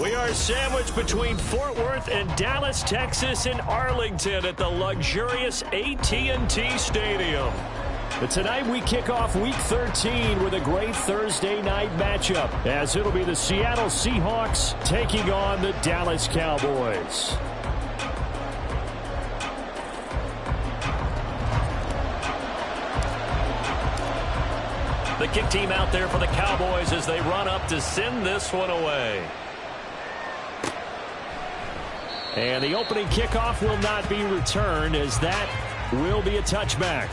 We are sandwiched between Fort Worth and Dallas, Texas, in Arlington at the luxurious AT&T Stadium. But tonight we kick off Week 13 with a great Thursday night matchup, as it'll be the Seattle Seahawks taking on the Dallas Cowboys. The kick team out there for the Cowboys as they run up to send this one away. And the opening kickoff will not be returned, as that will be a touchback.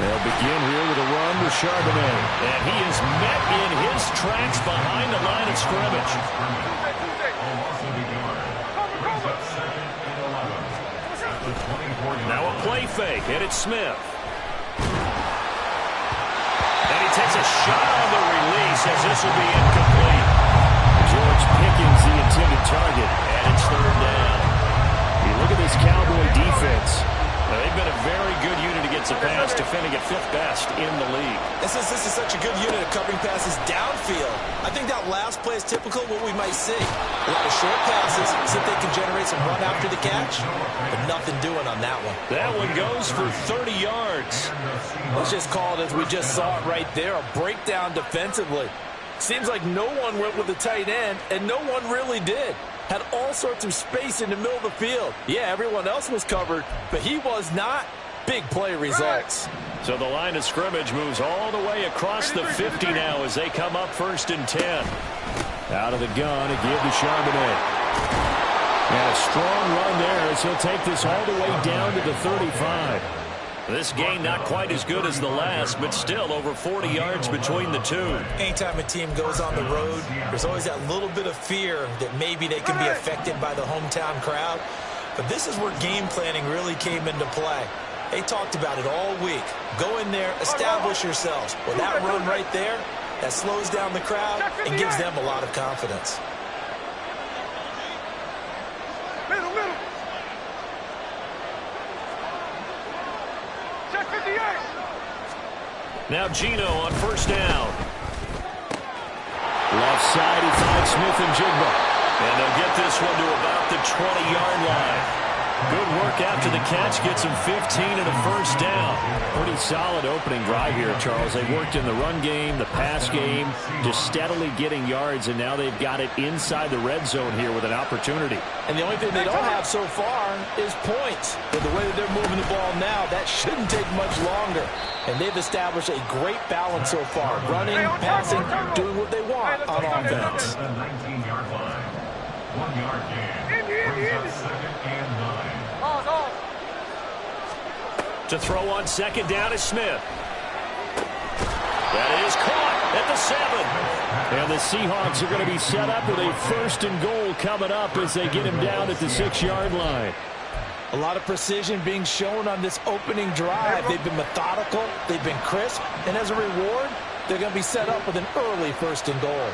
They'll begin here with a run with Charbonnet. And he is met in his tracks behind the line of scrimmage. Now a play fake, and it's Smith. And he takes a shot on the release as this will be incomplete. George Pickens, the intended target. And it's third down. You look at this Cowboy defense. They've been a very good unit against the pass, defending at 5th best in the league. This is such a good unit of covering passes downfield. I think that last play is typical of what we might see. A lot of short passes, see if they can generate some run after the catch, but nothing doing on that one. That one goes for 30 yards. Let's just call it as we just saw it right there, a breakdown defensively. Seems like no one went with the tight end, and no one really did. Had all sorts of space in the middle of the field. Yeah, everyone else was covered, but he was not. Big play results. So the line of scrimmage moves all the way across the 50 now as they come up 1st and 10. Out of the gun, a give to Charbonnet. And a strong run there as he'll take this all the way down to the 35. This gain not quite as good as the last, but still over 40 yards between the two. Anytime a team goes on the road, there's always that little bit of fear that maybe they can be affected by the hometown crowd. But this is where game planning really came into play. They talked about it all week. Go in there, establish yourselves. Well, that run right there, that slows down the crowd and gives them a lot of confidence. Now Gino on 1st down. Left side, he finds Smith and Jigba. And they'll get this one to about the 20-yard line. Good work after the catch, gets him 15 and a 1st down. Pretty solid opening drive here, Charles. They worked in the run game, the pass game, just steadily getting yards, and now they've got it inside the red zone here with an opportunity. And the only thing they don't have so far is points. With the way that they're moving the ball now, that shouldn't take much longer. And they've established a great balance so far. Running, passing, doing what they want on offense. 19-yard line. 1 yard gain. Second and 9. To throw on 2nd down is Smith. That is caught at the 7. And the Seahawks are going to be set up with a 1st and goal coming up as they get him down at the 6-yard line. A lot of precision being shown on this opening drive. They've been methodical, they've been crisp, and as a reward, they're going to be set up with an early 1st and goal.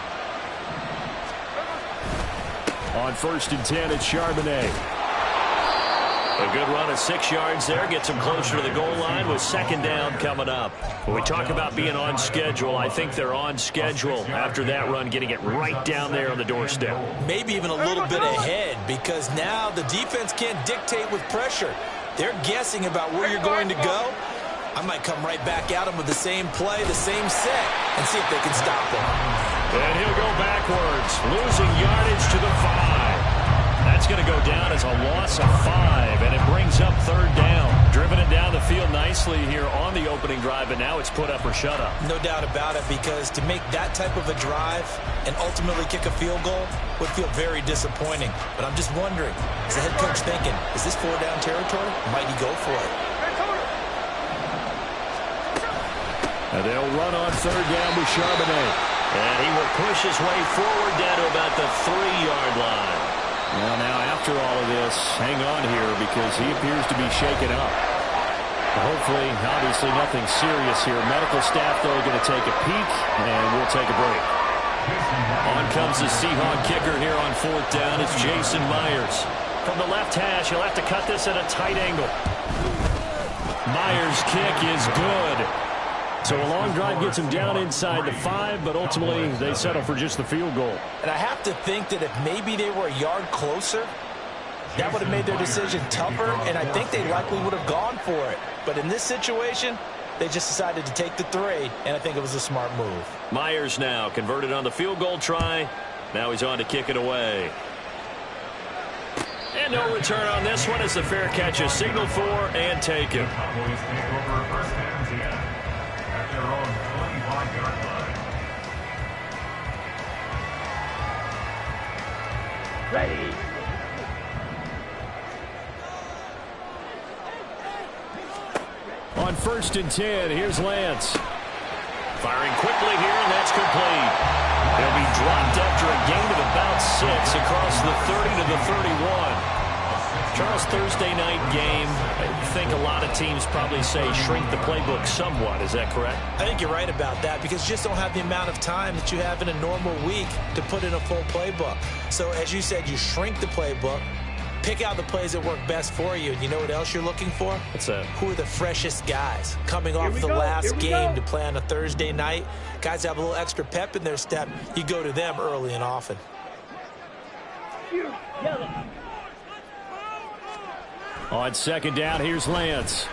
On 1st and 10, it's Charbonnet. A good run of 6 yards there. Gets him closer to the goal line with 2nd down coming up. When we talk about being on schedule, I think they're on schedule after that run, getting it right down there on the doorstep. Maybe even a little bit ahead, because now the defense can't dictate with pressure. They're guessing about where you're going to go. I might come right back at them with the same play, the same set, and see if they can stop him. And he'll go backwards, losing yardage to the 5. That's going to go down as a loss of 5, and it brings up 3rd down. Driven it down the field nicely here on the opening drive, and now it's put up or shut up. No doubt about it, because to make that type of a drive and ultimately kick a field goal would feel very disappointing. But I'm just wondering, is the head coach thinking, is this 4-down territory? Might he go for it? And they'll run on 3rd down with Charbonnet. And he will push his way forward down to about the 3-yard line. Well, now after all of this, hang on here because he appears to be shaken up. Hopefully, obviously nothing serious here. Medical staff, though, are going to take a peek, and we'll take a break. On comes the Seahawk kicker here on 4th down. It's Jason Myers. From the left hash, he'll have to cut this at a tight angle. Myers' kick is good. So a long drive gets him down inside the 5, but ultimately they settle for just the field goal. And I have to think that if maybe they were a yard closer, that would have made their decision tougher, and I think they likely would have gone for it. But in this situation, they just decided to take the 3, and I think it was a smart move. Myers now converted on the field goal try. Now he's on to kick it away. And no return on this one as the fair catch is signaled for and taken. Cowboys take over 1st and 10 at their own 25-yard line. Ready. On 1st and 10, here's Lance. Firing quickly here, and that's complete. He'll be dropped after a gain of about 6 across the 30 to the 31. Charles, Thursday night game, I think a lot of teams probably say shrink the playbook somewhat. Is that correct? I think you're right about that because you just don't have the amount of time that you have in a normal week to put in a full playbook. So as you said, you shrink the playbook, pick out the plays that work best for you. And you know what else you're looking for? What's that? Who are the freshest guys coming off the last game to play on a Thursday night? Guys have a little extra pep in their step. You go to them early and often. On 2nd down, here's Lance.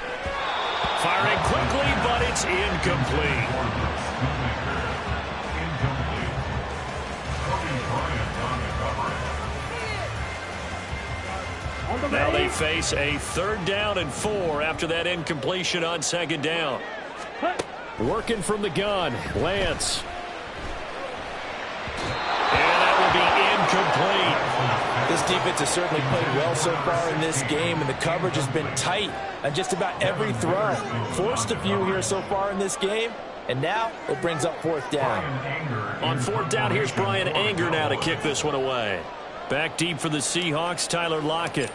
Firing quickly, but it's incomplete. Now they face a 3rd down and 4 after that incompletion on 2nd down. Working from the gun, Lance. And that will be incomplete. This defense has certainly played well so far in this game, and the coverage has been tight on just about every throw. Forced a few here so far in this game, and now it brings up 4th down. On 4th down, here's Brian Anger now to kick this one away. Back deep for the Seahawks, Tyler Lockett.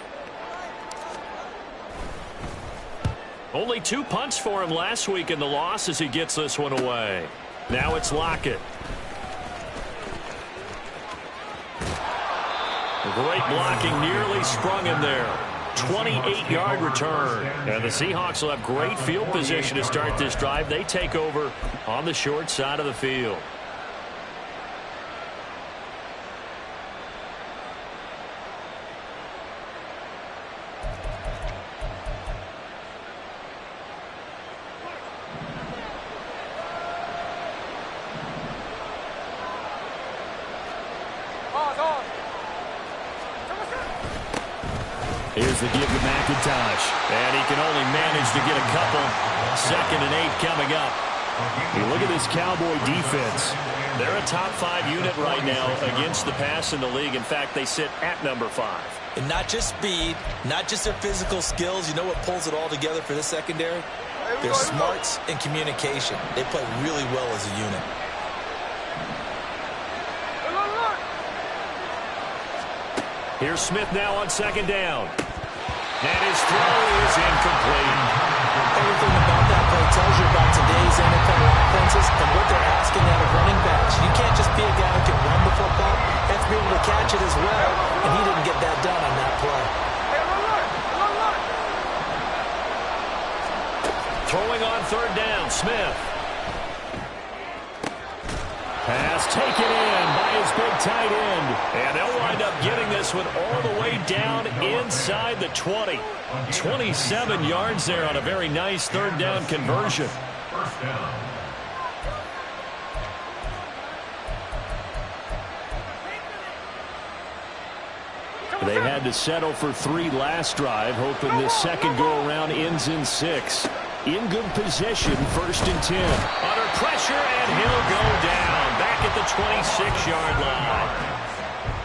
Only 2 punts for him last week in the loss as he gets this one away. Now it's Lockett. Great blocking, nearly sprung him there. 28-yard return. And the Seahawks will have great field position to start this drive. They take over on the short side of the field. Here's the give to McIntosh. And he can only manage to get a couple. 2nd and 8 coming up. You look at this Cowboy defense. They're a top 5 unit right now against the pass in the league. In fact, they sit at number 5. And not just speed, not just their physical skills. You know what pulls it all together for this secondary? Their smarts and communication. They play really well as a unit. Here's Smith now on 2nd down. And his throw is incomplete. Everything about that play tells you about today's NFL offenses and what they're asking out of running backs. You can't just be a guy who can run the football. You have to be able to catch it as well, and he didn't get that done on that play. Throwing on 3rd down, Smith. Pass taken in by his big tight end. And they'll wind up getting this one all the way down inside the 20. 27 yards there on a very nice 3rd down conversion. 1st down. They had to settle for 3 last drive, hoping this second go-around ends in 6. In good position, 1st and 10. Under pressure, and he'll go down. Back at the 26-yard line.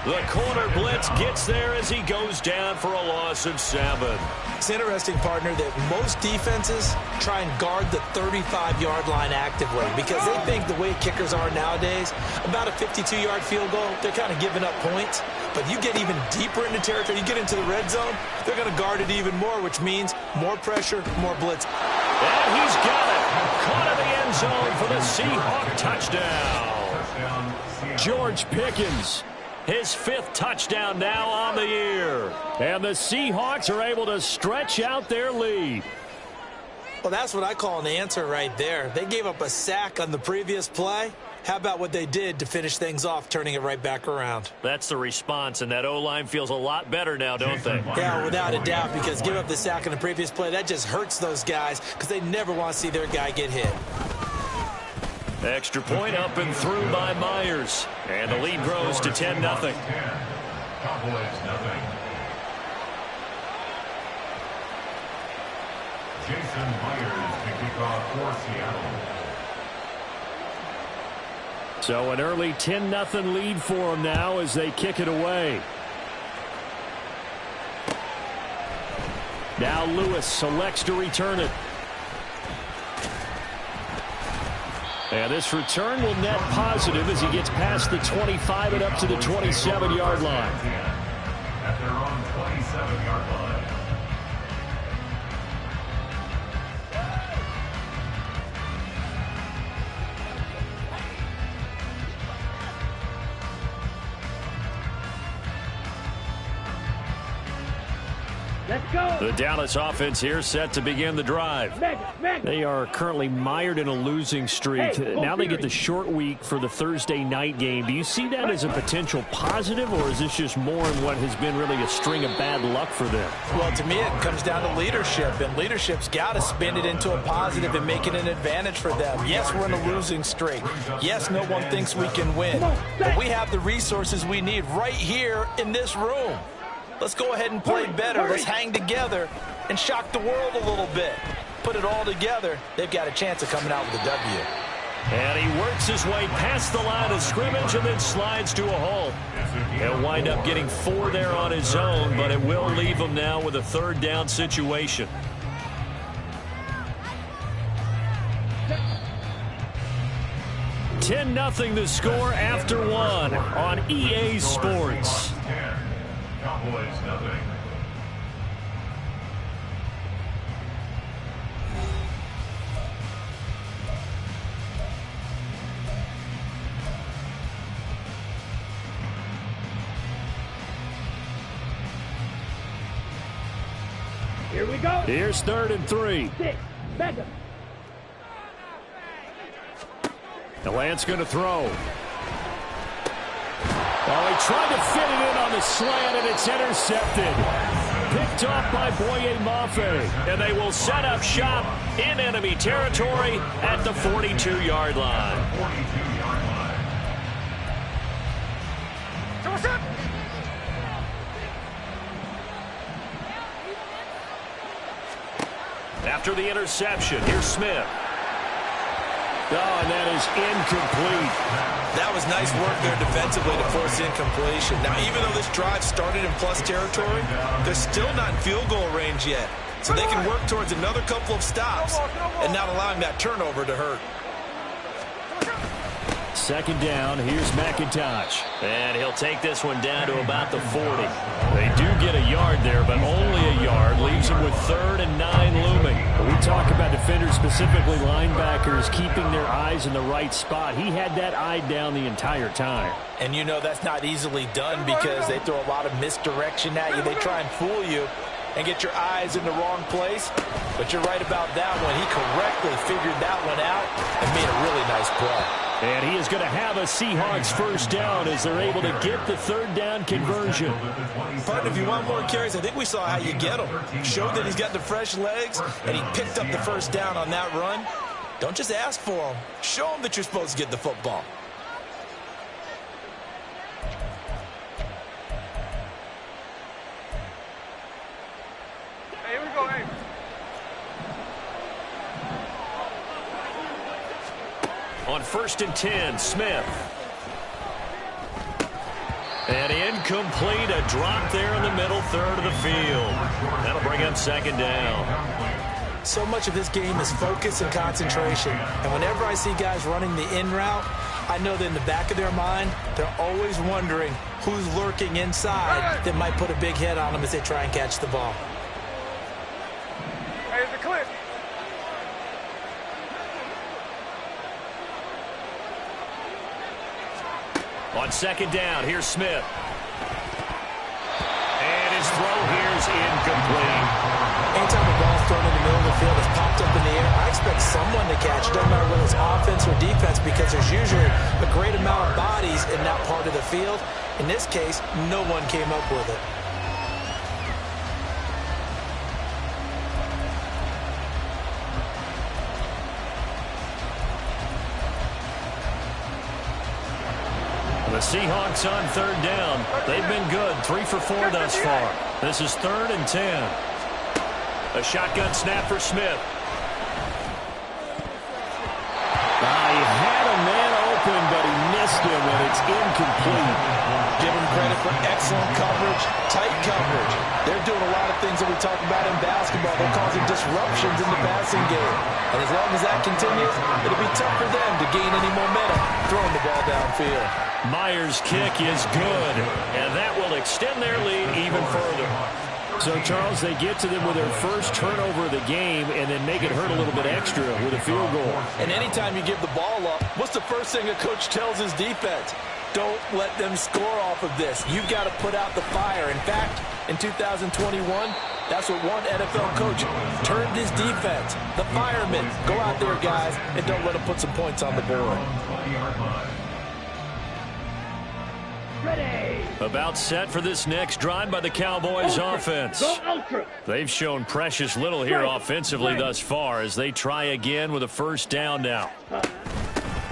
The corner blitz gets there as he goes down for a loss of 7. It's interesting, partner, that most defenses try and guard the 35-yard line actively because they think the way kickers are nowadays, about a 52-yard field goal, they're kind of giving up points. But you get even deeper into territory, you get into the red zone, they're going to guard it even more, which means more pressure, more blitz. And he's got it. Caught in the end zone for the Seahawk touchdown. George Pickens, his 5th touchdown now on the year. And the Seahawks are able to stretch out their lead. Well, that's what I call an answer right there. They gave up a sack on the previous play. How about what they did to finish things off, turning it right back around? That's the response, and that O-line feels a lot better now, don't they? Yeah, without a doubt, because give up the sack on the previous play, that just hurts those guys because they never want to see their guy get hit. Extra point up and through by Myers. And the lead grows to 10-0. Cowboys 0. Jason Myers to kick off for Seattle. So an early 10-0 lead for them now as they kick it away. Now Lewis selects to return it. And this return will net positive as he gets past the 25 and up to the 27-yard line. At their own 27-yard line. Let's go. The Dallas offense here set to begin the drive. They are currently mired in a losing streak. Now they get the short week for the Thursday night game. Do you see that as a potential positive, or is this just more in what has been really a string of bad luck for them? Well, to me, it comes down to leadership, and leadership's got to spin it into a positive and make it an advantage for them. Yes, we're in a losing streak. Yes, no one thinks we can win, but we have the resources we need right here in this room. Let's go ahead and play better. Let's hang together and shock the world a little bit. Put it all together. They've got a chance of coming out with a W. And he works his way past the line of scrimmage and then slides to a halt. He'll wind up getting 4 there on his own, but it will leave him now with a 3rd down situation. $10-0 the score after 1 on EA Sports. Cowboys 0. Here we go. Here's 3rd and 3. The Lance going to throw. Oh, he tried to fit it in on the slant, and it's intercepted. Picked off by Boye Mafe. And they will set up shop in enemy territory at the 42-yard line. After the interception, here's Smith. Oh, and that is incomplete. That was nice work there defensively to force incompletion. Now, even though this drive started in plus territory, they're still not in field goal range yet. So they can work towards another couple of stops and not allowing that turnover to hurt. 2nd down, here's McIntosh. And he'll take this one down to about the 40. They do get a yard there, but only a yard. Leaves him with 3rd and 9 looming. We talk about defenders, specifically linebackers, keeping their eyes in the right spot. He had that eye down the entire time. And you know that's not easily done because they throw a lot of misdirection at you. They try and fool you and get your eyes in the wrong place. But you're right about that one. He correctly figured that one out and made a really nice play. And he is going to have a Seahawks 1st down as they're able to get the 3rd down conversion. Partner, if you want more carries, I think we saw how you get him. Showed that he's got the fresh legs, and he picked up the 1st down on that run. Don't just ask for him. Show him that you're supposed to get the football. Hey, here we go, hey. On 1st and 10, Smith. And incomplete. A drop there in the middle third of the field. That'll bring up second down. So much of this game is focus and concentration. And whenever I see guys running the in route, I know that in the back of their mind, they're always wondering who's lurking inside that might put a big hit on them as they try and catch the ball. Here's the clip. On second down, here's Smith. And his throw here's incomplete. Anytime a ball's thrown in the middle of the field, it's popped up in the air, I expect someone to catch it. Doesn't matter whether it's offense or defense, because there's usually a great amount of bodies in that part of the field. In this case, no one came up with it. The Seahawks on third down. They've been good. 3 for 4 thus far. This is 3rd and 10. A shotgun snap for Smith. He had a man open, but he missed him, and it's incomplete. Give them credit for excellent coverage, tight coverage. They're doing a lot of things that we talk about in basketball. They're causing disruptions in the passing game. And as long as that continues, it'll be tough for them to gain any momentum throwing the ball downfield. Myers' kick is good, and that will extend their lead even further. So, Charles, they get to them with their first turnover of the game and then make it hurt a little bit extra with a field goal. And anytime you give the ball up, what's the first thing a coach tells his defense? Don't let them score off of this. You've got to put out the fire. In fact, in 2021, that's what one NFL coach turned his defense. The firemen. Go out there, guys, and don't let them put some points on the board. About set for this next drive by the Cowboys offense. They've shown precious little here offensively thus far as they try again with a first down now.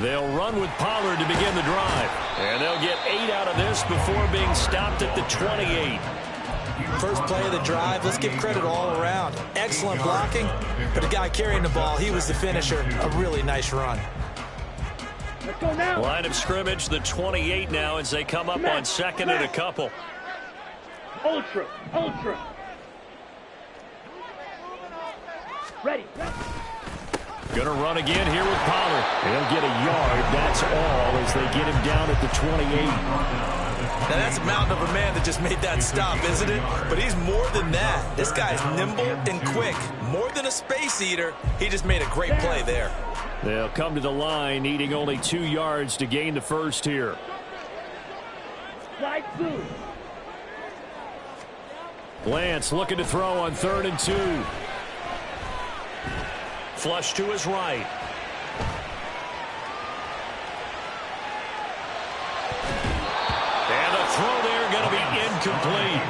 They'll run with Pollard to begin the drive. And they'll get 8 out of this before being stopped at the 28. First play of the drive, let's give credit all around. Excellent blocking, but the guy carrying the ball, he was the finisher. A really nice run. Line of scrimmage, the 28 now as they come up on second and a couple. Ultra. Ready. Going to run again here with Pollard. They'll get a yard, that's all, as they get him down at the 28. Now that's a mountain of a man that just made that stop, isn't it? But he's more than that. This guy's nimble and quick. More than a space eater, he just made a great play there. They'll come to the line, needing only 2 yards to gain the first here. Lance looking to throw on 3rd and 2. Flush to his right. And the throw there going to be incomplete.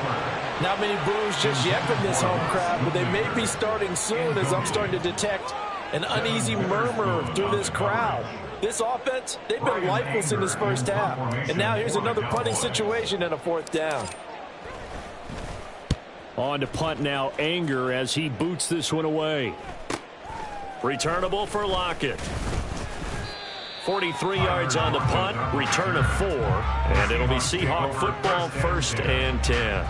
Not many boos just yet from this home crowd, but they may be starting soon as I'm starting to detect an uneasy murmur through this crowd. This offense, they've been lifeless in this first half. And now here's another punting situation and a 4th down. On to punt now, Anger, as he boots this one away. Returnable for Lockett. 43 yards on the punt, return of 4, and it'll be Seahawk football, 1st and 10.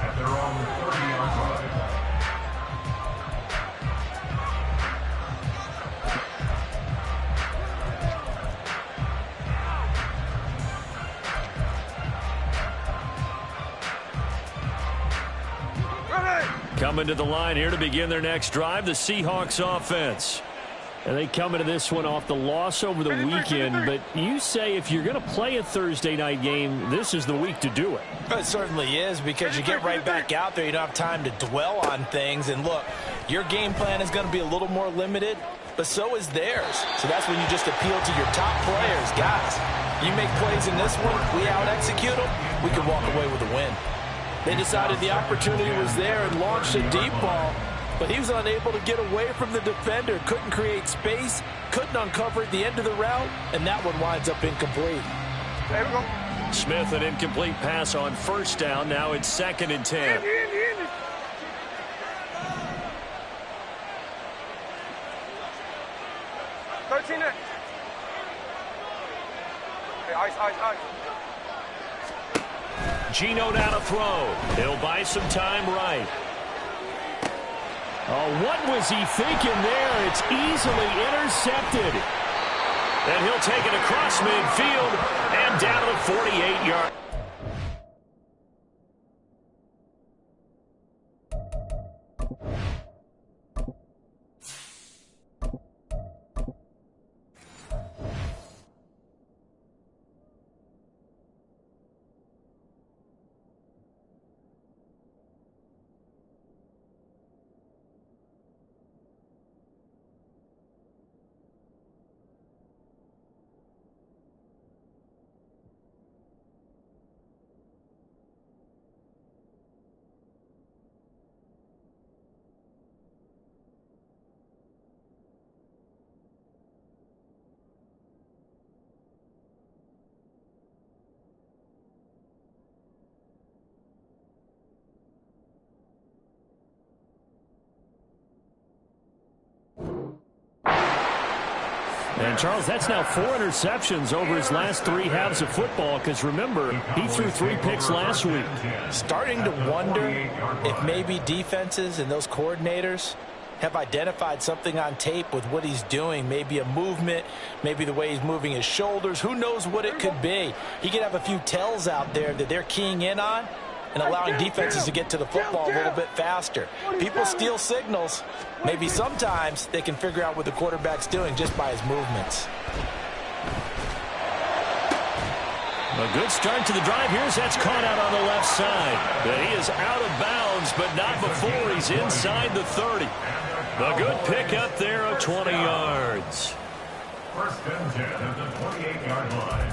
Coming to the line here to begin their next drive, the Seahawks offense. And they come into this one off the loss over the weekend, but you say if you're going to play a Thursday night game, this is the week to do it. It certainly is, because you get right back out there. You don't have time to dwell on things. And look, your game plan is going to be a little more limited, but so is theirs. So that's when you just appeal to your top players. Guys, you make plays in this one, we out-execute them, we can walk away with a win. They decided the opportunity was there and launched a deep ball, but he was unable to get away from the defender. Couldn't create space, couldn't uncover at the end of the route, and that one winds up incomplete. There we go. Smith, an incomplete pass on 1st down. Now it's 2nd and 10. In. 13 next. Hey, ice. Geno now to throw. He'll buy some time right. Oh, what was he thinking there? It's easily intercepted. And he'll take it across midfield and down to the 48-yard. And, Charles, that's now 4 interceptions over his last 3 halves of football because, remember, he threw 3 picks last week. Starting to wonder if maybe defenses and those coordinators have identified something on tape with what he's doing. Maybe a movement, maybe the way he's moving his shoulders. Who knows what it could be? He could have a few tells out there that they're keying in on and allowing defenses to get to the football a little bit faster. People steal signals. Maybe sometimes they can figure out what the quarterback's doing just by his movements. A good start to the drive. That's caught out on the left side. But he is out of bounds, but not before he's inside the 30. A good pick up there of 20 yards. First and 10 at the 28-yard line.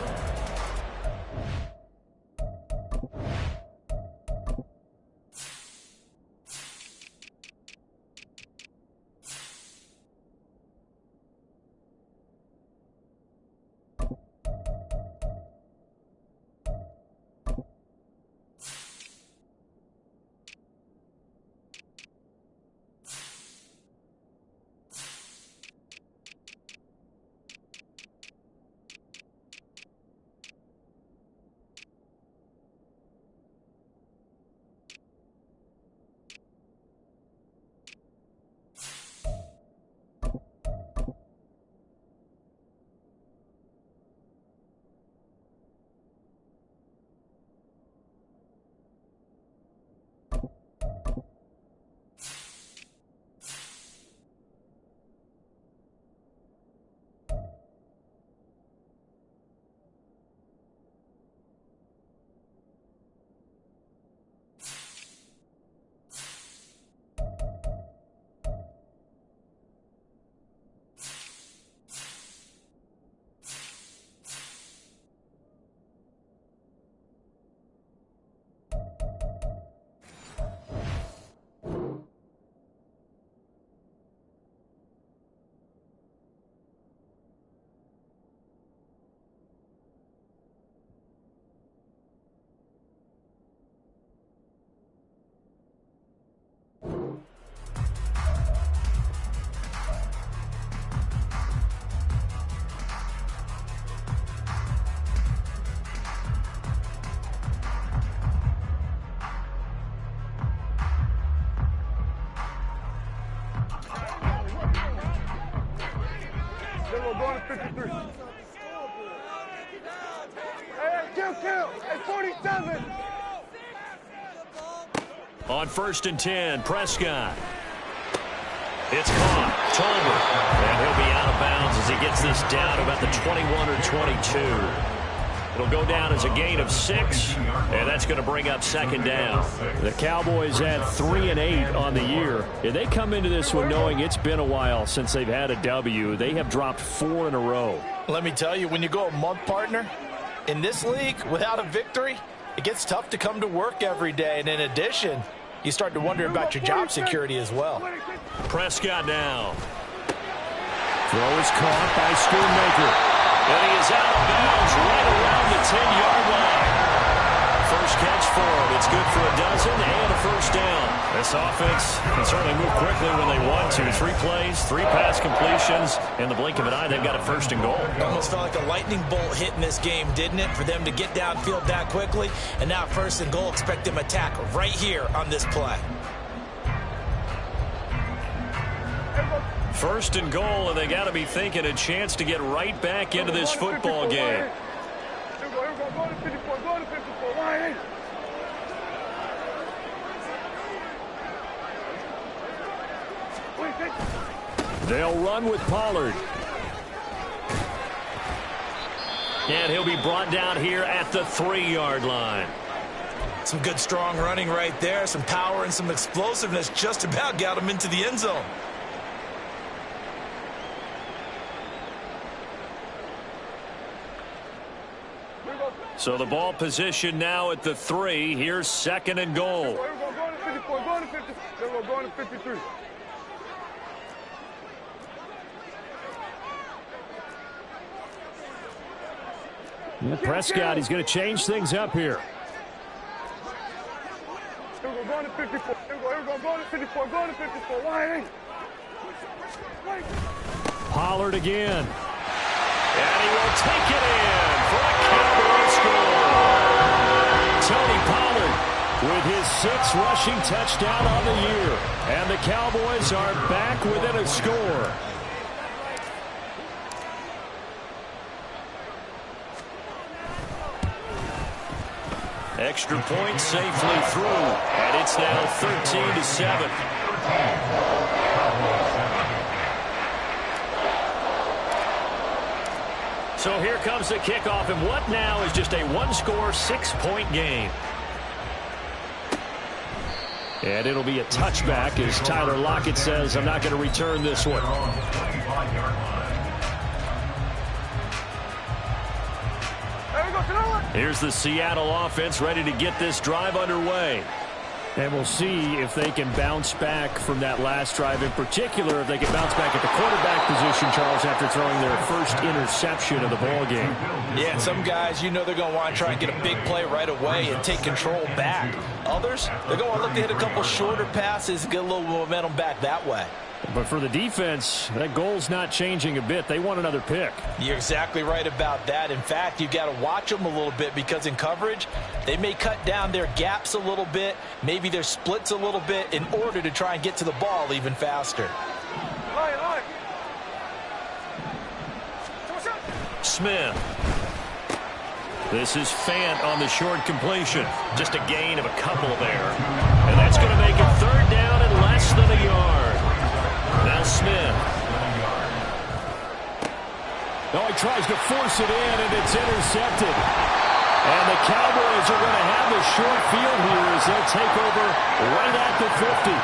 Going to 53. Hey, kill. Hey, 47. On 1st and 10, Prescott. It's caught. Tolbert. And he'll be out of bounds as he gets this down about the 21 or 22. It'll go down as a gain of 6, and that's going to bring up 2nd down. The Cowboys at 3-8 on the year. And they come into this one knowing it's been a while since they've had a W. They have dropped 4 in a row. Let me tell you, when you go a month, partner, in this league without a victory, it gets tough to come to work every day. And in addition, you start to wonder about your job security as well. Prescott now. Throw is caught by Schoonmaker. And he is out of bounds right around the 10-yard line. First catch for him. It's good for a dozen and a 1st down. This offense can certainly move quickly when they want to. 3 plays, 3 pass completions. In the blink of an eye, they've got a first and goal. Almost felt like a lightning bolt hit in this game, didn't it? For them to get downfield that quickly. And now first and goal, expect them to attack right here on this play. First and goal, and they got to be thinking a chance to get right back into this football game. They'll run with Pollard. And he'll be brought down here at the 3-yard line. Some good, strong running right there. Some power and some explosiveness just about got him into the end zone. So the ball position now at the 3. Here's second and goal. Going to 53. And Prescott, he's going to change things up here. Going to 54. Going to 54. Going to 54. Why? Pollard again. And he will take it in for a Cowboy score. Tony Pollard with his 6th rushing touchdown on the year. And the Cowboys are back within a score. Extra point safely through. And it's now 13-7. So here comes the kickoff, and what now is just a 1-score, 6-point game. And it'll be a touchback as Tyler Lockett says, I'm not going to return this one. Here's the Seattle offense ready to get this drive underway. And we'll see if they can bounce back from that last drive. In particular, if they can bounce back at the quarterback position, Charles, after throwing their first interception of the ball game. Yeah, some guys, you know they're going to want to try and get a big play right away and take control back. Others, they're going to look to hit a couple shorter passes and get a little momentum back that way. But for the defense, that goal's not changing a bit. They want another pick. You're exactly right about that. In fact, you've got to watch them a little bit because in coverage, they may cut down their gaps a little bit, maybe their splits a little bit in order to try and get to the ball even faster. Smith. This is Fant on the short completion. Just a gain of a couple there. And that's going to make it 3rd down and less than a yard. Now Smith. Oh, he tries to force it in, and it's intercepted. And the Cowboys are going to have the short field here as they'll take over right at the 50.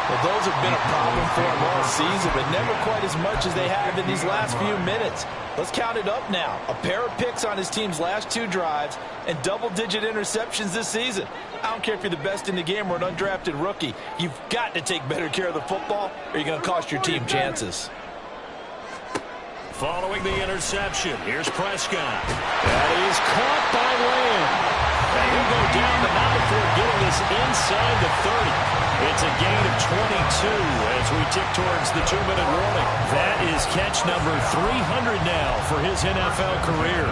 Well, those have been a problem for them all season, but never quite as much as they have in these last few minutes. Let's count it up now. A pair of picks on his team's last 2 drives and double-digit interceptions this season. I don't care if you're the best in the game or an undrafted rookie. You've got to take better care of the football or you're going to cost your team chances. Following the interception, here's Prescott. That is caught by Lamb. And he'll go down, but not before getting this inside the 30. It's a gain of 22 as we tick towards the 2-minute warning. That is catch number 300 now for his NFL career.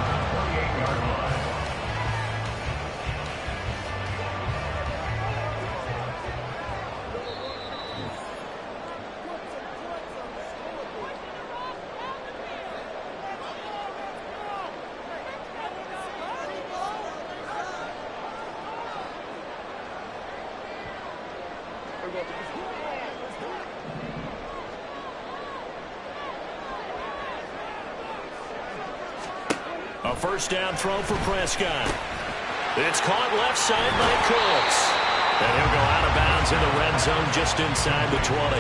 A first down throw for Prescott. It's caught left side by Cooks. And he'll go out of bounds in the red zone just inside the 20.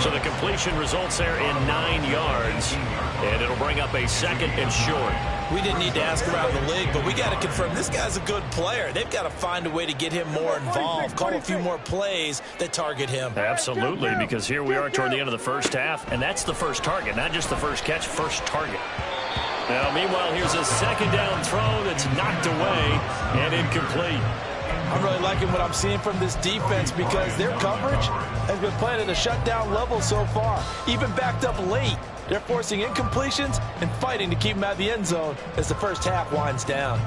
So the completion results there in 9 yards. And it'll bring up a 2nd and short. We didn't need to ask around the league, but we got to confirm this guy's a good player. They've got to find a way to get him more involved, call a few more plays that target him. Absolutely, because here we are toward the end of the first half, and that's the first target, not just the first catch, first target. Now, meanwhile, here's a 2nd down throw that's knocked away and incomplete. I'm really liking what I'm seeing from this defense because their coverage has been playing at a shutdown level so far. Even backed up late, they're forcing incompletions and fighting to keep them out of the end zone as the first half winds down.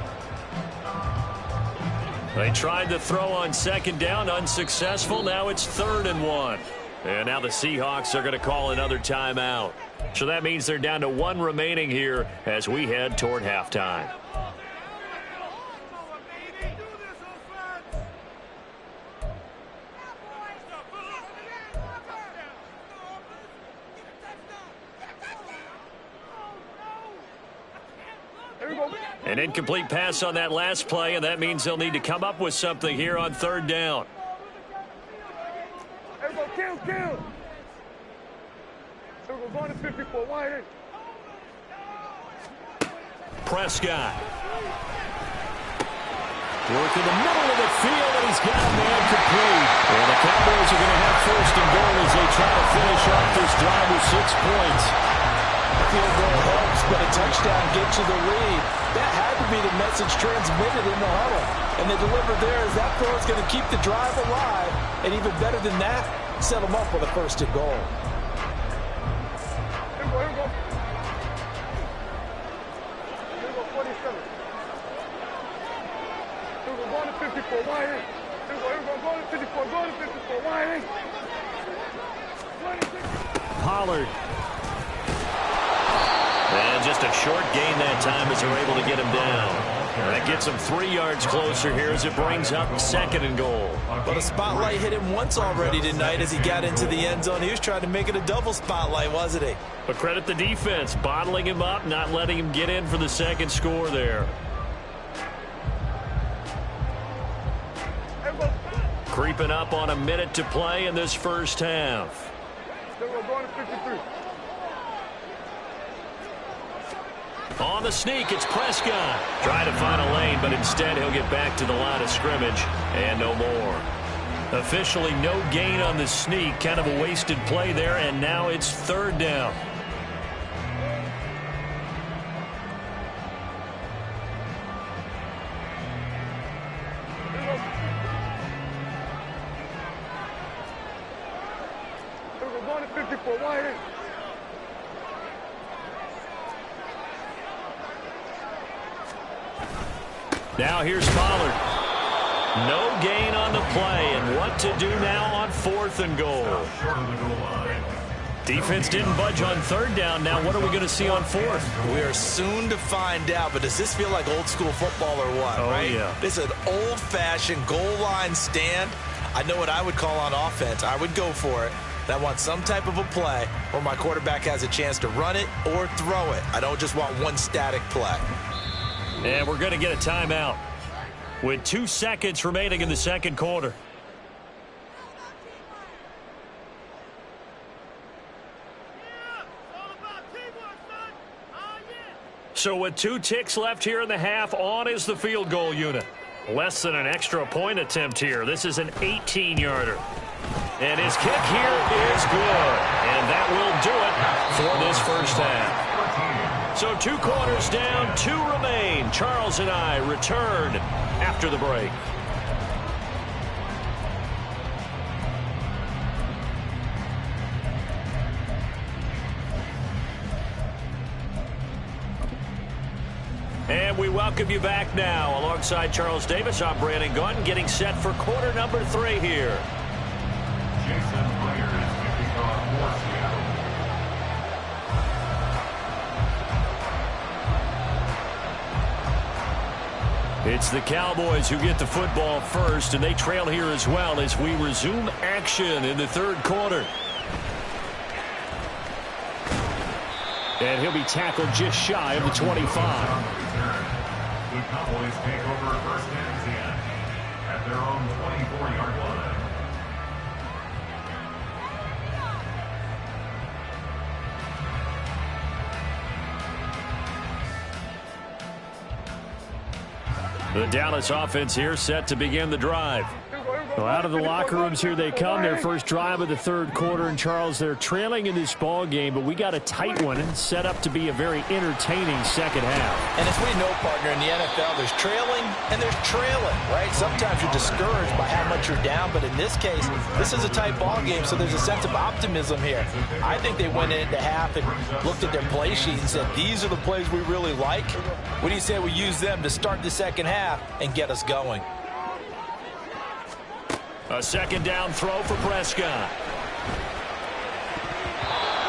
They tried to throw on second down, unsuccessful. Now it's 3rd and 1. And now the Seahawks are going to call another timeout. So that means they're down to 1 remaining here as we head toward halftime. An incomplete pass on that last play, and that means they'll need to come up with something here on 3rd down. Kill. We're going to 54. Wide in. Prescott. Work in the middle of the field, and he's got a man complete. And the Cowboys are going to have 1st and goal as they try to finish off this drive with 6 points. Field goal helps, but a touchdown gets you the lead. That had to be the message transmitted in the huddle. And they delivered there as that throw is going to keep the drive alive. And even better than that, set them up with a 1st and goal. Here we go. Here we go, 47. Here we go, going to 54. Wide in. Here we go, going to 54. Going to 54. Wide in. 26. Pollard. And just a short gain that time as they're able to get him down. That gets him 3 yards closer here as it brings up 2nd and goal. But a spotlight hit him once already tonight as he got into the end zone. He was trying to make it a double spotlight, wasn't he? But credit the defense, bottling him up, not letting him get in for the 2nd score there. Creeping up on a minute to play in this first half. Here we go, going to 53. On the sneak, it's Prescott. Trying to find a lane, but instead he'll get back to the line of scrimmage and no more. Officially no gain on the sneak. Kind of a wasted play there, and now it's 3rd down. Here we go, going to 54. Wide in. Now here's Pollard. No gain on the play, and what to do now on 4th and goal. Defense didn't budge on 3rd down. Now what are we going to see on 4th? We are soon to find out, but does this feel like old school football or what, right? Yeah. This is an old-fashioned goal line stand. I know what I would call on offense. I would go for it. I want some type of a play where my quarterback has a chance to run it or throw it. I don't just want one static play. And we're going to get a timeout with 2 seconds remaining in the 2nd quarter. So with 2 ticks left here in the half, on is the field goal unit. Less than an extra point attempt here. This is an 18-yarder. And his kick here is good. And that will do it for this first half. So 2 quarters down, 2 remain. Charles and I return after the break. And we welcome you back now. Alongside Charles Davis, I'm Brandon Gunn, getting set for quarter number 3 here. Jason Player is kicking off for Seattle. It's the Cowboys who get the football first, and they trail here as well as we resume action in the 3rd quarter. And he'll be tackled just shy of the 25. The Cowboys take over 1st and 10 at their own 24-yard line. The Dallas offense here set to begin the drive. Here we go, Well, out of the locker rooms here they come. Their first drive of the third quarter. And, Charles, they're trailing in this ball game, but we got a tight one and set up to be a very entertaining second half. And as we know, partner, in the NFL, there's trailing and there's trailing, right? Sometimes you're discouraged by how much you're down, but in this case, this is a tight ball game, so there's a sense of optimism here. I think they went into half and looked at their play sheet and said, these are the plays we really like. What do you say we use them to start the second half and get us going? A second down throw for Prescott.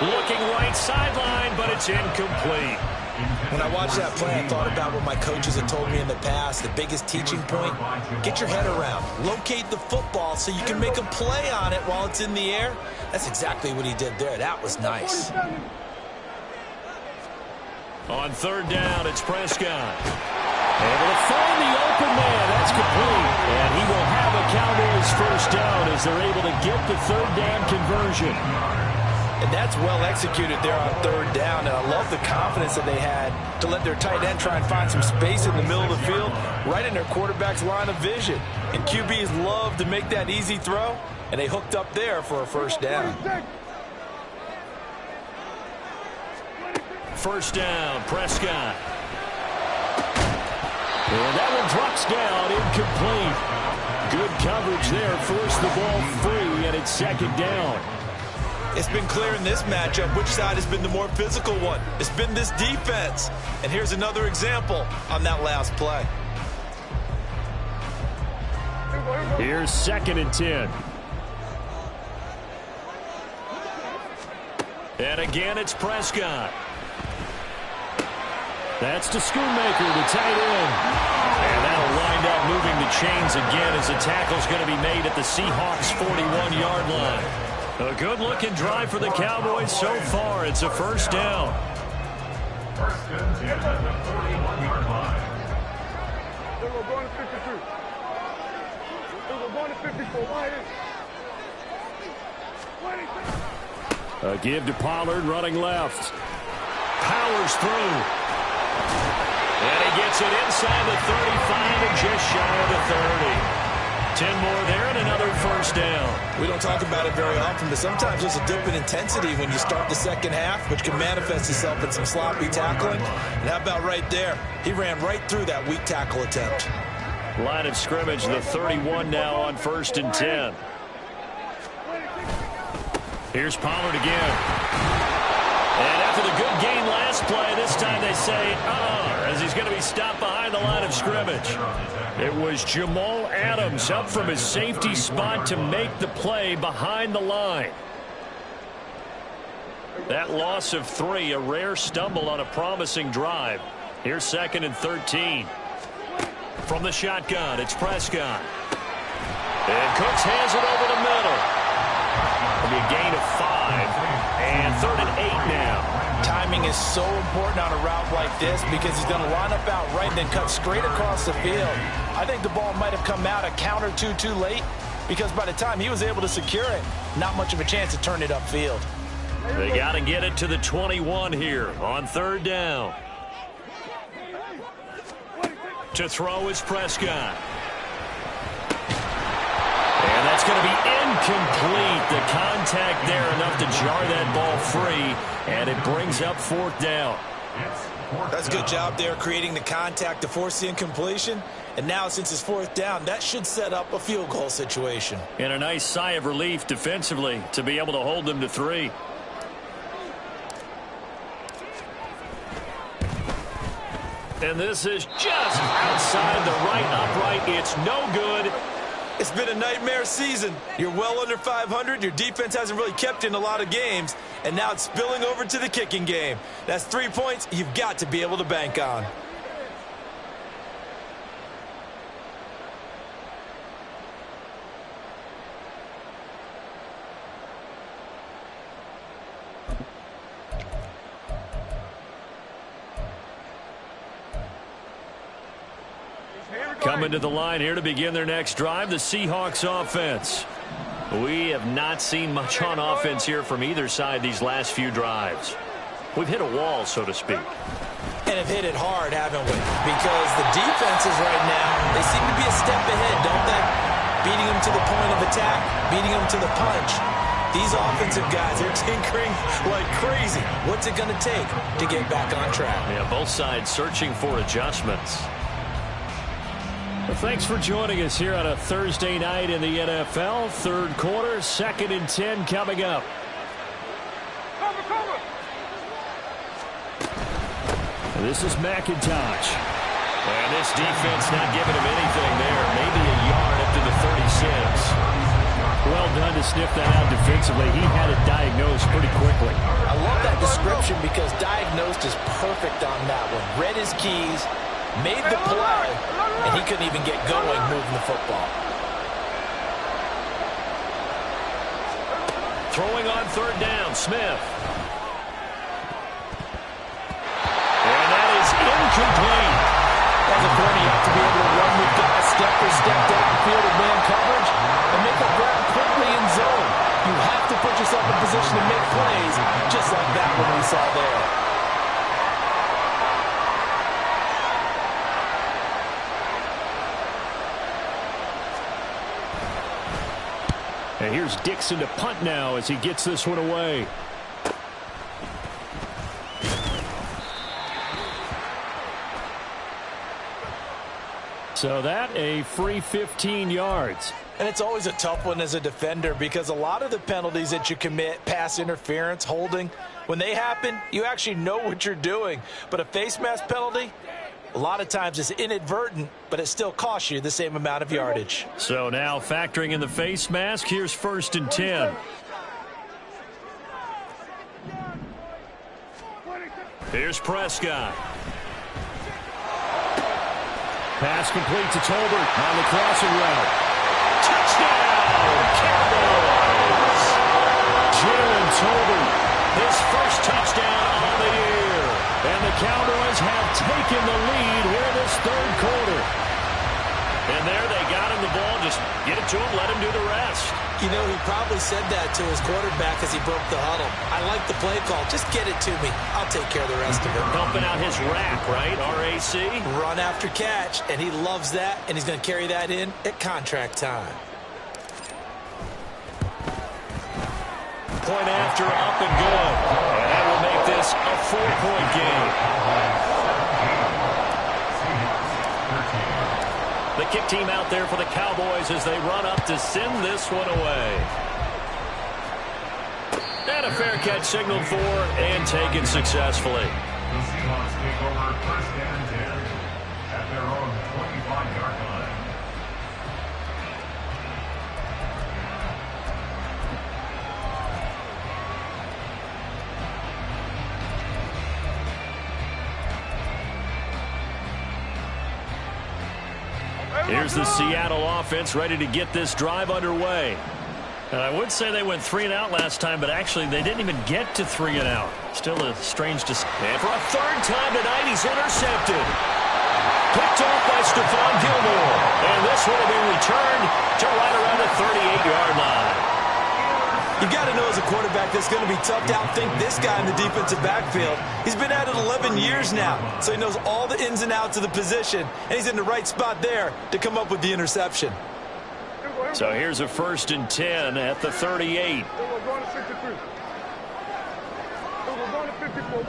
Looking right sideline, but it's incomplete. When I watched that play, I thought about what my coaches had told me in the past. The biggest teaching point, get your head around. Locate the football so you can make a play on it while it's in the air. That's exactly what he did there. That was nice. On third down, it's Prescott. Able to find the open man. That's complete. And he will have a Cowboys first down as they're able to get the third down conversion. And that's well executed there on third down. And I love the confidence that they had to let their tight end try and find some space in the middle of the field, right in their quarterback's line of vision. And QBs love to make that easy throw, and they hooked up there for a first down. First down, Prescott. And that one drops down, incomplete. Good coverage there, forced the ball free, and it's second down. It's been clear in this matchup which side has been the more physical one. It's been this defense. And here's another example on that last play. Here's 2nd and 10. And again, it's Prescott. That's to Schoonmaker, the tight end. And that'll wind up moving the chains again as the tackle's going to be made at the Seahawks' 41-yard line. A good-looking drive for the Cowboys so far. It's a first down. First and 10 at the 41-yard line. They're going to 52. They're going to 54. A give to Pollard, running left. Powers through. And he gets it inside the 35 and just shy of the 30. 10 more there and another first down. We don't talk about it very often, but sometimes there's a dip in intensity when you start the second half, which can manifest itself in some sloppy tackling. And how about right there? He ran right through that weak tackle attempt. Line of scrimmage, the 31 now on 1st and 10. Here's Pollard again. And after the good gain last play, this time they say, as he's going to be stopped behind the line of scrimmage. It was Jamal Adams up from his safety spot to make the play behind the line. That loss of 3, a rare stumble on a promising drive. Here's 2nd and 13. From the shotgun, it's Prescott. And Cooks hands it over the middle. It'll be a gain of 5. And 3rd and 8 now. Timing is so important on a route like this because he's going to line up out right and then cut straight across the field. I think the ball might have come out a count or two too late because by the time he was able to secure it, not much of a chance to turn it upfield. They got to get it to the 21 here on 3rd down. To throw is Prescott. And that's going to be incomplete. The contact there enough to jar that ball free, and it brings up 4th down. That's a good job there creating the contact to force the incompletion. And now since it's 4th down, that should set up a field goal situation. And a nice sigh of relief defensively to be able to hold them to 3. And this is just outside the right upright. It's no good. It's been a nightmare season. You're well under 500. Your defense hasn't really kept in a lot of games. And now it's spilling over to the kicking game. That's 3 points you've got to be able to bank on. Coming to the line here to begin their next drive, the Seahawks offense. We have not seen much on offense here from either side these last few drives. We've hit a wall, so to speak. And have hit it hard, haven't we? Because the defenses right now, they seem to be a step ahead, don't they? beating them to the point of attack, beating them to the punch. These offensive guys, they're tinkering like crazy. What's it going to take to get back on track? Yeah, both sides searching for adjustments. Well, thanks for joining us here on a Thursday night in the NFL. Third quarter, 2nd and 10 coming up. Cover. And this is McIntosh. And this defense not giving him anything there. Maybe a yard up to the 36. Well done to sniff that out defensively. He had it diagnosed pretty quickly. I love that description because diagnosed is perfect on that one. Read his keys, made the play, and he couldn't even get going moving the football. Throwing on 3rd down, Smith. And that is incomplete. As a corner, you have to be able to run with guys step for step downfield in man coverage and make up ground quickly in zone. You have to put yourself in position to make plays, just like that one we saw there. And here's Dixon to punt now as he gets this one away. So that a free 15 yards. And it's always a tough one as a defender because a lot of the penalties that you commit, pass interference, holding, when they happen, you actually know what you're doing. But a face mask penalty, a lot of times it's inadvertent, but it still costs you the same amount of yardage. So now factoring in the face mask, here's 1st and 10. Here's Prescott. Pass complete to Tolbert on the crossing route. Touchdown, Cowboys! Jalen Tolbert, his first touchdown on the year. And the Cowboys have taken the lead here in this 3rd quarter. And there they got him the ball. Just get it to him, let him do the rest. You know, he probably said that to his quarterback as he broke the huddle. I like the play call. Just get it to me. I'll take care of the rest of it. Helping out his rack, right? RAC. Run after catch, and he loves that, and he's going to carry that in at contract time. Point after, up and good. And that will make this a 4-point game. The kick team out there for the Cowboys as they run up to send this one away. And a fair catch signaled for and taken successfully. The Seahawks take over 1st and 10 at their own 25-yard line. Here's the Seattle offense ready to get this drive underway. And I would say they went 3 and out last time, but actually they didn't even get to 3 and out. Still a strange decision. And for a 3rd time tonight, he's intercepted. Picked off by Stephon Gilmore. And this one will be returned to right around the 38-yard line. You got to know as a quarterback that's going to be tough to outthink this guy in the defensive backfield. He's been at it 11 years now, so he knows all the ins and outs of the position, and he's in the right spot there to come up with the interception. So here's a 1st and 10 at the 38. We're going to 63. We're going to 54.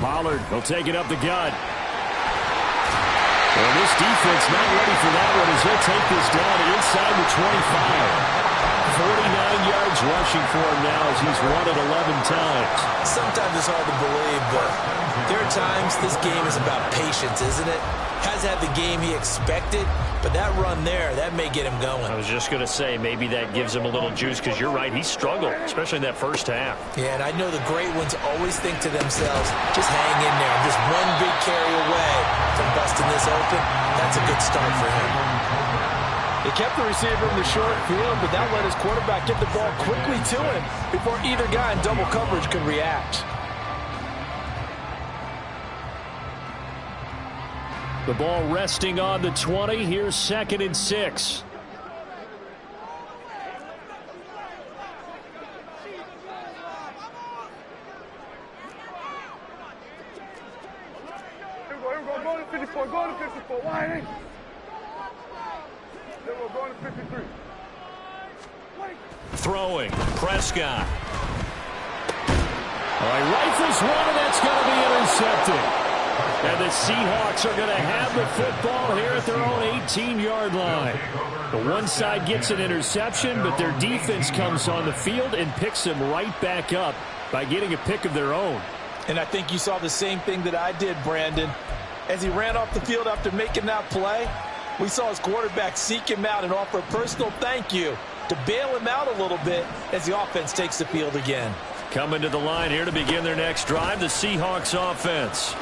Pollard will take it up the gut. Well, this defense not ready for that one as he'll take this down inside the 25. 49 yards rushing for him now as he's run it 11 times. Sometimes it's hard to believe, but there are times this game is about patience, isn't it? Has had the game he expected, but that run there, that may get him going. I was just going to say, maybe that gives him a little juice because you're right, he struggled, especially in that first half. Yeah, and I know the great ones always think to themselves, just hang in there. I'm just one big carry away from busting this open. That's a good start for him. He kept the receiver in the short field, but that let his quarterback get the ball quickly to him before either guy in double coverage could react. The ball resting on the 20. Here's 2nd and 6. Go to 54. Go to 54. Why? we're going to 53. Throwing, Prescott. All right, rifles one, and that's going to be intercepted. And the Seahawks are going to have the football here at their own 18-yard line. The one side gets an interception, but their defense comes on the field and picks them right back up by getting a pick of their own. And I think you saw the same thing that I did, Brandon. As he ran off the field after making that play, we saw his quarterback seek him out and offer a personal thank you to bail him out a little bit as the offense takes the field again. Coming to the line here to begin their next drive, the Seahawks offense.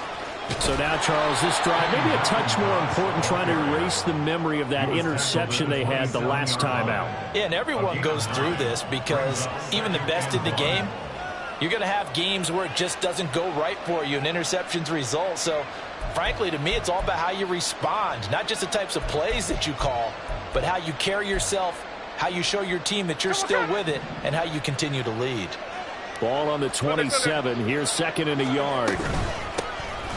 So now, Charles, this drive maybe a touch more important, trying to erase the memory of that interception they had the last time out. Yeah, and everyone goes through this because even the best in the game, you're going to have games where it just doesn't go right for you and interceptions result. So, frankly, to me, it's all about how you respond, not just the types of plays that you call, but how you carry yourself, how you show your team that you're still with it, and how you continue to lead. Ball on the 27. Here's second and a yard.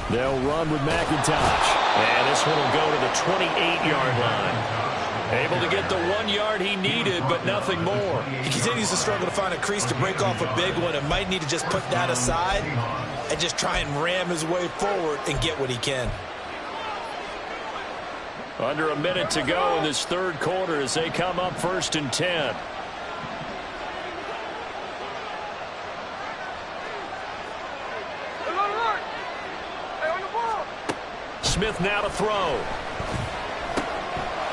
They'll run with McIntosh. And this one will go to the 28-yard line. Able to get the 1 yard he needed, but nothing more. He continues to struggle to find a crease to break off a big one and might need to just put that aside and just try and ram his way forward and get what he can. Under a minute to go in this third quarter as they come up 1st and 10. Smith now to throw.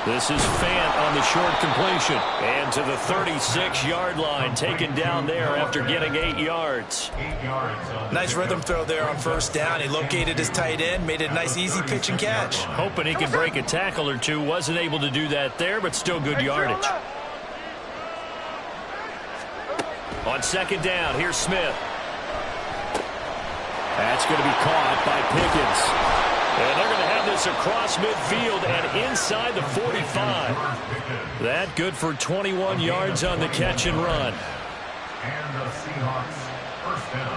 This is Fant on the short completion. And to the 36-yard line, taken down there after getting 8 yards. Nice rhythm throw there on first down. He located his tight end, made it a nice easy pitch and catch. Hoping he could break a tackle or two. Wasn't able to do that there, but still good yardage. On second down, here's Smith. That's going to be caught by Pickens. And they're going to have this across midfield and inside the 45. That good for 21 yards on the catch and run. And the Seahawks first down.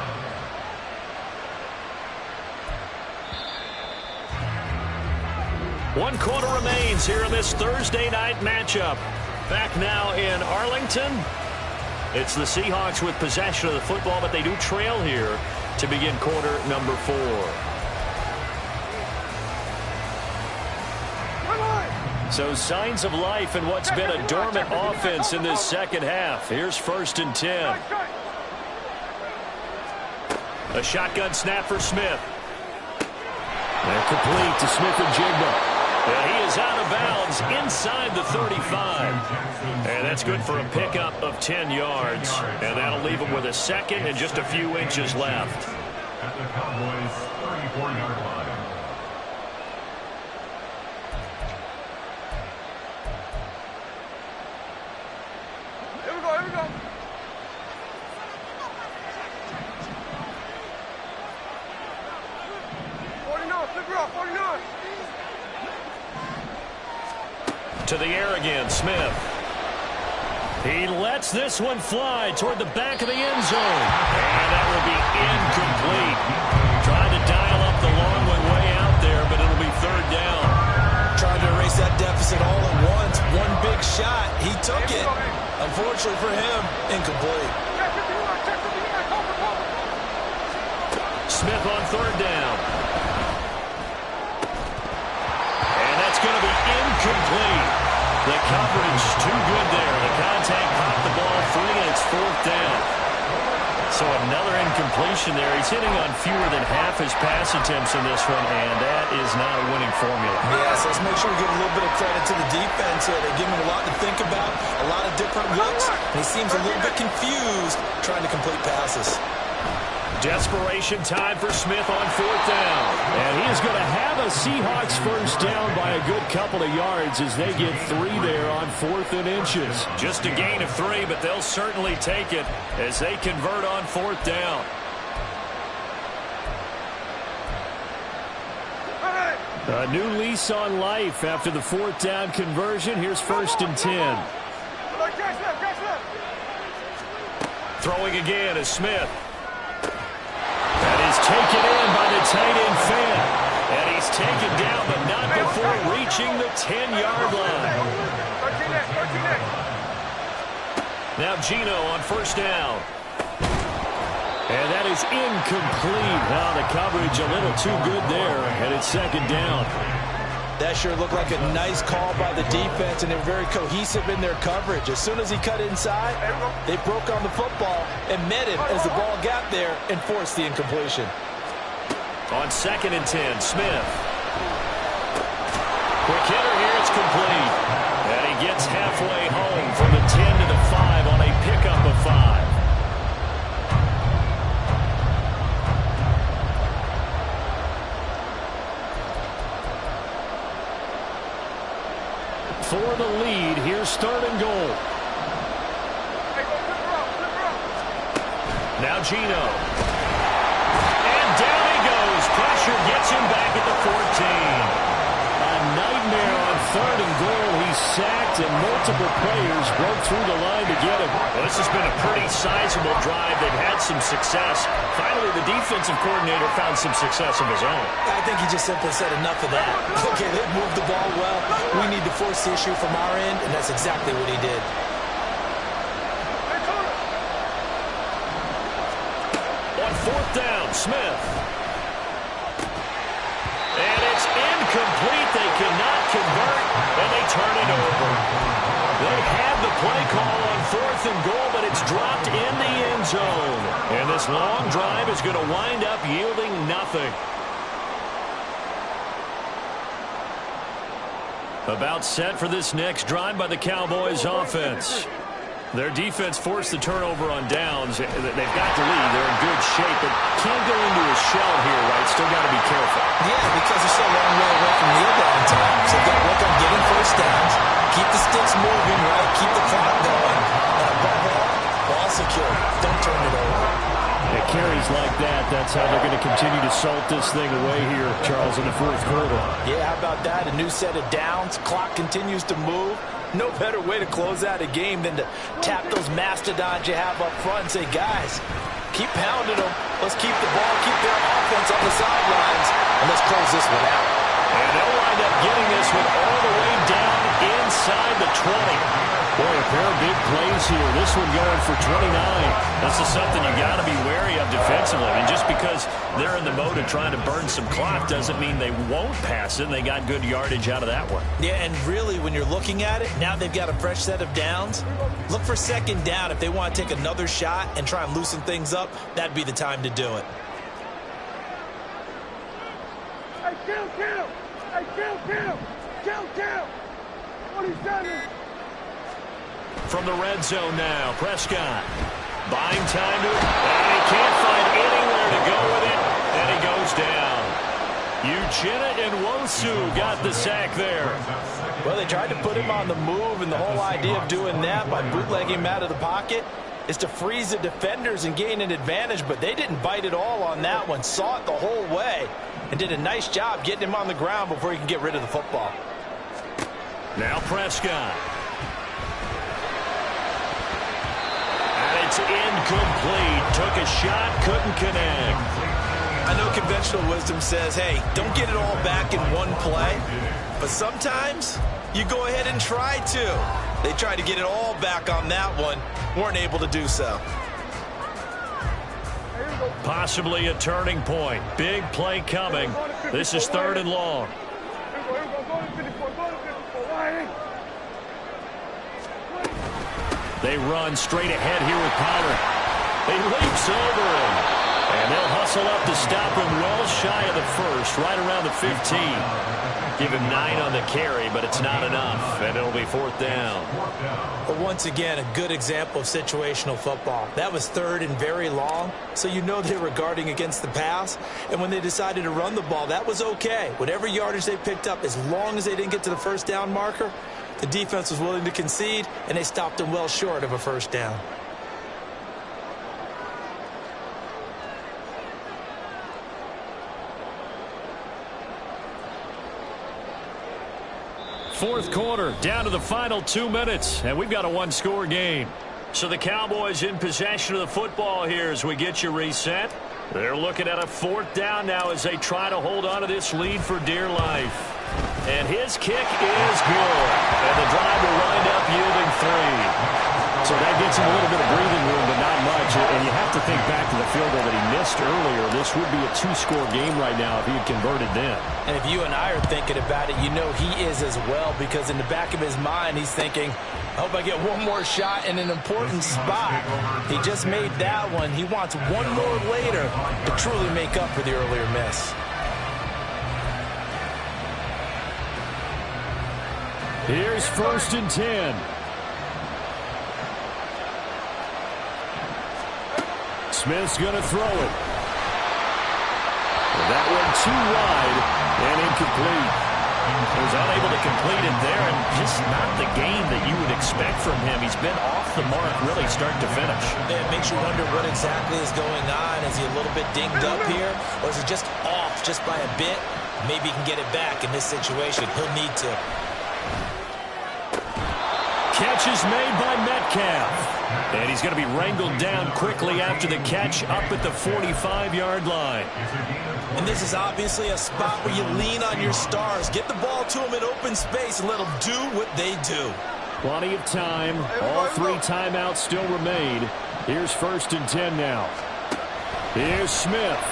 One quarter remains here in this Thursday night matchup. Back now in Arlington. It's the Seahawks with possession of the football, but they do trail here to begin quarter number 4. So signs of life in what's been a dormant offense in this second half. Here's 1st and 10. A shotgun snap for Smith. They're complete to Smith and Jigba. And he is out of bounds inside the 35. And that's good for a pickup of 10 yards. And that'll leave him with a second and just a few inches left. At the Cowboys' 34-yard line. Here we go. 49. To the air again, Smith. He lets this one fly toward the back of the end zone. And that will be incomplete. Trying to dial up the long one way out there, but it'll be 3rd down. Trying to erase that deficit all at once. One big shot. He took it. Unfortunately for him, incomplete. Smith on 3rd down. And that's going to be incomplete. The coverage too good there. The contact popped the ball free, and it's 4th down. So another incompletion there. He's hitting on fewer than half his pass attempts in this one, and that is not a winning formula. Yes, let's make sure we give a little bit of credit to the defense here. They give him a lot to think about, a lot of different looks, and he seems a little bit confused trying to complete passes. Desperation time for Smith on 4th down. And he is going to have a Seahawks first down by a good couple of yards as they get 3 there on 4th and inches. Just a gain of 3, but they'll certainly take it as they convert on 4th down. A new lease on life after the 4th down conversion. Here's 1st and 10. Throwing again is Smith. That is taken in by the tight end Fant. And he's taken down, but not before reaching the 10-yard line. Now Gino on first down. And that is incomplete. Now the coverage a little too good there, and it's second down. That sure looked like a nice call by the defense, and they were very cohesive in their coverage. As soon as he cut inside, they broke on the football and met him as the ball got there and forced the incompletion. On 2nd and 10, Smith. Quick hitter here, it's complete. And he gets halfway home from the 10 to the 5 on a pickup of 5. For the lead, here's 3rd and goal. Now Gino. And down he goes. Pressure gets him back at the 14. A nightmare on 3rd and goal. He's sacked, and multiple players broke through the line to get him. Well, this has been a pretty sizable drive. They've had some success. Finally, the defensive coordinator found some success of his own. I think he just simply said enough of that. Okay, they've moved the ball well. We need to force the issue from our end, and that's exactly what he did. On 4th down, Smith. And it's incomplete. They cannot convert, and they turn it over. They had the play call on 4th and goal, but it's dropped in the end zone. And this long drive is going to wind up yielding nothing. About set for this next drive by the Cowboys offense. Their defense forced the turnover on downs. They've got the lead. They're in good shape, but can't go into a shell here, right? Still got to be careful. Yeah, because they're so long way away from kneel down time. So they've got to work on getting first downs, keep the sticks moving, right? Keep the clock going. And above all, ball secure. Don't turn it over. It carries like that. That's how they're going to continue to salt this thing away here, Charles, in the 4th quarter. Yeah, how about that? A new set of downs. Clock continues to move. No better way to close out a game than to tap those mastodons you have up front and say, guys, keep pounding them. Let's keep the ball, keep their offense on the sidelines, and let's close this one out. And they'll wind up getting this one all the way down inside the 20. Boy, a pair of big plays here. This one going for 29. This is something you got to be wary of defensively. I mean, just because they're in the mode of trying to burn some clock doesn't mean they won't pass it. And they got good yardage out of that one. Yeah, and really, when you're looking at it, now they've got a fresh set of downs. Look for 2nd down. If they want to take another shot and try and loosen things up, that'd be the time to do it. Hey, kill! Hey, kill! What he's done is... From the red zone now, Prescott. Buying time to it, and he can't find anywhere to go with it, and he goes down. Uchenna and Wosu got the sack there. Well, they tried to put him on the move, and the whole idea of doing that by bootlegging him out of the pocket is to freeze the defenders and gain an advantage, but they didn't bite at all on that one. Saw it the whole way and did a nice job getting him on the ground before he can get rid of the football. Now Prescott. It's incomplete. Took a shot, couldn't connect. I know conventional wisdom says, hey, don't get it all back in one play. But sometimes you go ahead and try to. They tried to get it all back on that one. Weren't able to do so. Possibly a turning point. Big play coming. This is 3rd and long. They run straight ahead here with Pollard. He leaps over him. And they'll hustle up to stop him well shy of the 1st, right around the 15. Give him 9 on the carry, but it's not enough, and it'll be 4th down. But once again, a good example of situational football. That was 3rd and very long, so you know they were guarding against the pass. And when they decided to run the ball, that was okay. Whatever yardage they picked up, as long as they didn't get to the 1st down marker, the defense was willing to concede, and they stopped them well short of a 1st down. Fourth quarter, down to the final 2 minutes, and we've got a one-score game. So the Cowboys in possession of the football here as we get you reset. They're looking at a 4th down now as they try to hold on to this lead for dear life. And his kick is good. And the drive will wind up yielding 3. So that gets provides him a little bit of breathing room, but not much. And you have to think back to the field goal that he missed earlier. This would be a 2-score game right now if he had converted then. And if you and I are thinking about it, you know he is as well, because in the back of his mind, he's thinking, I hope I get one more shot in an important spot. He just made that one. He wants one more later to truly make up for the earlier miss. Here's 1st and 10. Smith's going to throw it. That one too wide and incomplete. He was unable to complete it there, and just not the game that you would expect from him. He's been off the mark really start to finish. It makes you wonder what exactly is going on. Is he a little bit dinged up here, or is it just off just by a bit? Maybe he can get it back in this situation. He'll need to. Catch is made by Metcalf. And he's going to be wrangled down quickly after the catch up at the 45-yard line. And this is obviously a spot where you lean on your stars. Get the ball to them in open space and let them do what they do. Plenty of time. All 3 timeouts still remain. Here's 1st and 10 now. Here's Smith.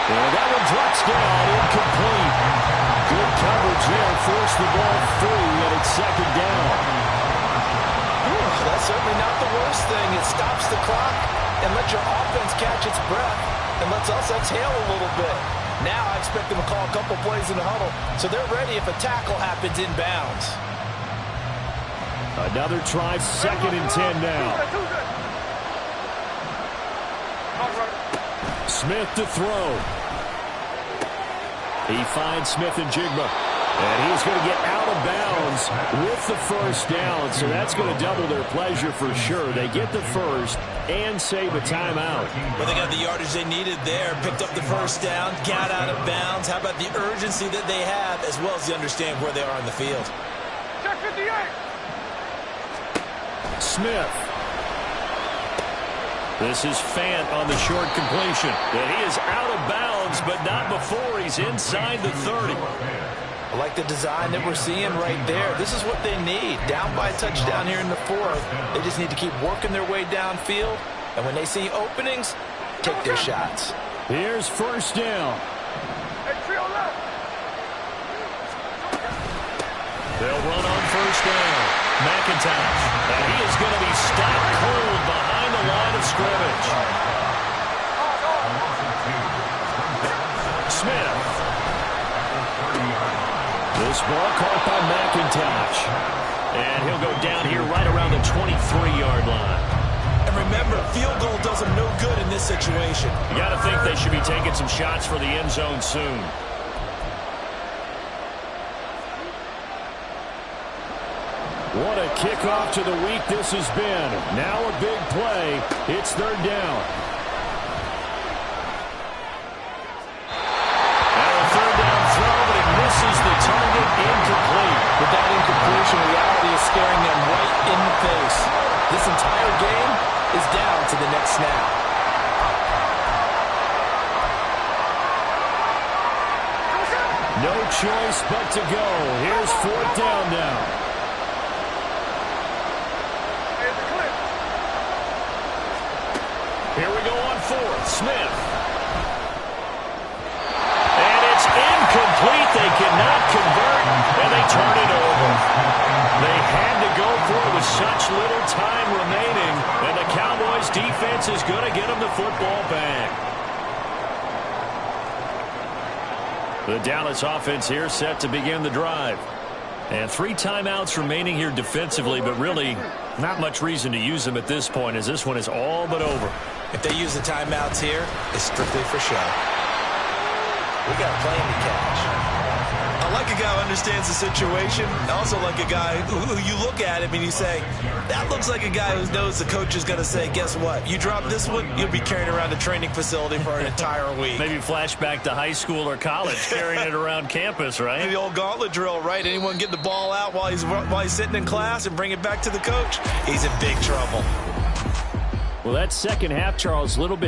And that one drops down, incomplete. Good coverage there, forced the ball free, and it's 2nd down. That's certainly not the worst thing. It stops the clock and lets your offense catch its breath and lets us exhale a little bit. Now I expect them to call a couple plays in the huddle, so they're ready if a tackle happens inbounds. Another try, 2nd and 10 now. Smith to throw. He finds Smith and Jigma. And he's going to get out of bounds with the 1st down. So that's going to double their pleasure for sure. They get the 1st and save a timeout. Well, they got the yardage they needed there. Picked up the 1st down, got out of bounds. How about the urgency that they have, as well as they understand where they are on the field? Check 58. Smith. This is Fant on the short completion. And he is out of bounds, but not before he's inside the 30. I like the design that we're seeing right there. This is what they need. Down by a touchdown here in the 4th. They just need to keep working their way downfield. And when they see openings, take their shots. Here's 1st down. They'll run on 1st down. McIntosh. And he is going to be stopped cold behind the line of scrimmage. Smith. This ball caught by McIntosh. And he'll go down here right around the 23-yard line. And remember, field goal does them no good in this situation. You got to think they should be taking some shots for the end zone soon. What a kickoff to the week this has been. Now a big play. It's 3rd down. Now a 3rd down throw, but it misses the target, incomplete. With that incompletion, reality is staring them right in the face. This entire game is down to the next snap. No choice but to go. Here's 4th down now. Here we go on 4th. Smith. And it's incomplete. They cannot convert, and they turn it over. They had to go for it with such little time remaining, and the Cowboys defense is going to get them the football back. The Dallas offense here set to begin the drive. And 3 timeouts remaining here defensively, but really not much reason to use them at this point, as this one is all but over. If they use the timeouts here, it's strictly for show. We got a plane to catch. I like a guy who understands the situation. I also like a guy who you look at him and you say, that looks like a guy who knows the coach is going to say, guess what? You drop this one, you'll be carrying around a training facility for an entire week. Maybe flashback to high school or college, carrying it around campus, right? The old gauntlet drill, right? Anyone get the ball out while he's sitting in class and bring it back to the coach? He's in big trouble. Well, that second half, Charles, a little bit